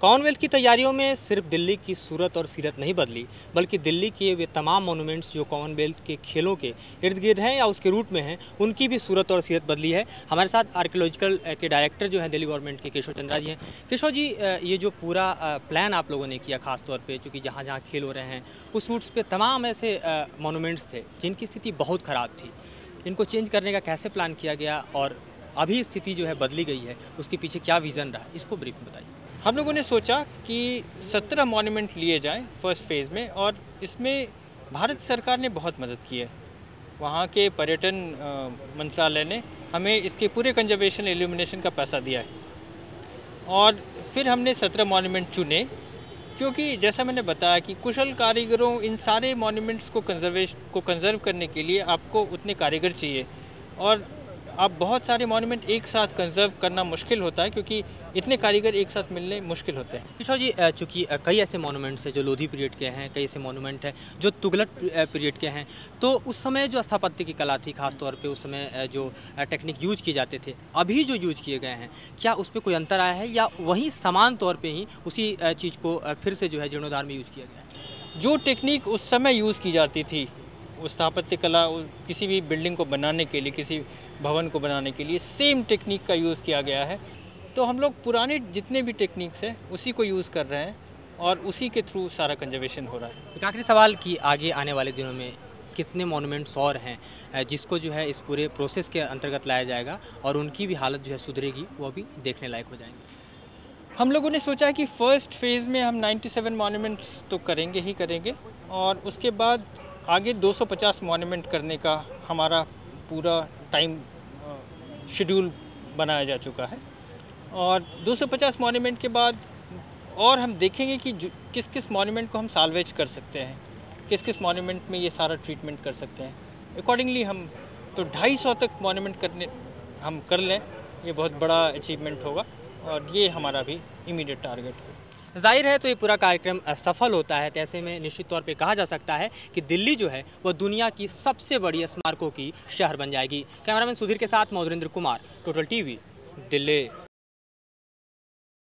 Commonwealth की तैयारियों में सिर्फ दिल्ली की सूरत और सीरत नहीं बदली, बल्कि दिल्ली के वे तमाम मॉन्यूमेंट्स जो कॉमनवेल्थ के खेलों के इर्द गिर्द हैं या उसके रूट में हैं, उनकी भी सूरत और सीरत बदली है। हमारे साथ आर्कियोलॉजिकल के डायरेक्टर जो हैं दिल्ली गवर्नमेंट के, केशव चंद्रा जी हैं। केशव जी, ये जो पूरा प्लान आप लोगों ने किया, खासतौर पर चूँकि जहाँ जहाँ खेल हो रहे हैं उस रूट्स पर तमाम ऐसे मॉन्यूमेंट्स थे जिनकी स्थिति बहुत ख़राब थी, इनको चेंज करने का कैसे प्लान किया गया और अभी स्थिति जो है बदली गई है, उसके पीछे क्या विज़न रहा, इसको ब्रीफ में बताइए। हम लोगों ने सोचा कि 17 मॉन्यूमेंट लिए जाएं फर्स्ट फेज़ में, और इसमें भारत सरकार ने बहुत मदद की है। वहाँ के पर्यटन मंत्रालय ने हमें इसके पूरे कंजर्वेशन इल्यूमिनेशन का पैसा दिया है, और फिर हमने 17 मॉन्यूमेंट चुने, क्योंकि जैसा मैंने बताया कि कुशल कारीगरों इन सारे मॉन्यूमेंट्स को कंजर्व करने के लिए आपको उतने कारीगर चाहिए, और आप बहुत सारे मॉन्यूमेंट एक साथ कंजर्व करना मुश्किल होता है, क्योंकि इतने कारीगर एक साथ मिलने मुश्किल होते हैं। किशोर जी, चूँकि कई ऐसे मॉन्यूमेंट्स हैं जो लोधी पीरियड के हैं, कई ऐसे मॉन्यूमेंट हैं जो तुगलक पीरियड के हैं, तो उस समय जो स्थापत्य की कला थी, खासतौर पे उस समय जो टेक्निक यूज किए जाते थे, अभी जो यूज किए गए हैं, क्या उसमें कोई अंतर आया है या वहीं समान तौर पर ही उसी चीज़ को फिर से जो है जीर्णोद्धार में यूज किया गया है? जो टेक्निक उस समय यूज़ की जाती थी, उस स्थापत्य कला, किसी भी बिल्डिंग को बनाने के लिए, किसी भवन को बनाने के लिए सेम टेक्निक का यूज़ किया गया है। तो हम लोग पुराने जितने भी टेक्निक्स हैं उसी को यूज़ कर रहे हैं, और उसी के थ्रू सारा कंजर्वेशन हो रहा है। एक आखिरी सवाल कि आगे आने वाले दिनों में कितने मॉन्यूमेंट्स और हैं जिसको जो है इस पूरे प्रोसेस के अंतर्गत लाया जाएगा और उनकी भी हालत जो है सुधरेगी, वो भी देखने लायक हो जाएंगे? हम लोगों ने सोचा है कि फ़र्स्ट फेज़ में हम 97 मॉन्यूमेंट्स तो करेंगे ही करेंगे, और उसके बाद आगे 250 मॉन्यूमेंट करने का हमारा पूरा टाइम शेड्यूल बनाया जा चुका है। और 250 मॉन्यूमेंट के बाद और हम देखेंगे कि किस किस मॉन्यूमेंट को हम साल्वेज कर सकते हैं, किस किस मॉन्यूमेंट में ये सारा ट्रीटमेंट कर सकते हैं। अकॉर्डिंगली हम तो 250 तक मॉन्यूमेंट करने हम कर लें, ये बहुत बड़ा अचीवमेंट होगा, और ये हमारा भी इमीडिएट टारगेट है। जाहिर है तो ये पूरा कार्यक्रम सफल होता है, तो ऐसे में निश्चित तौर पे कहा जा सकता है कि दिल्ली जो है वह दुनिया की सबसे बड़ी स्मारकों की शहर बन जाएगी। कैमरामैन सुधीर के साथ मधुरेंद्र कुमार, टोटल टीवी, दिल्ली।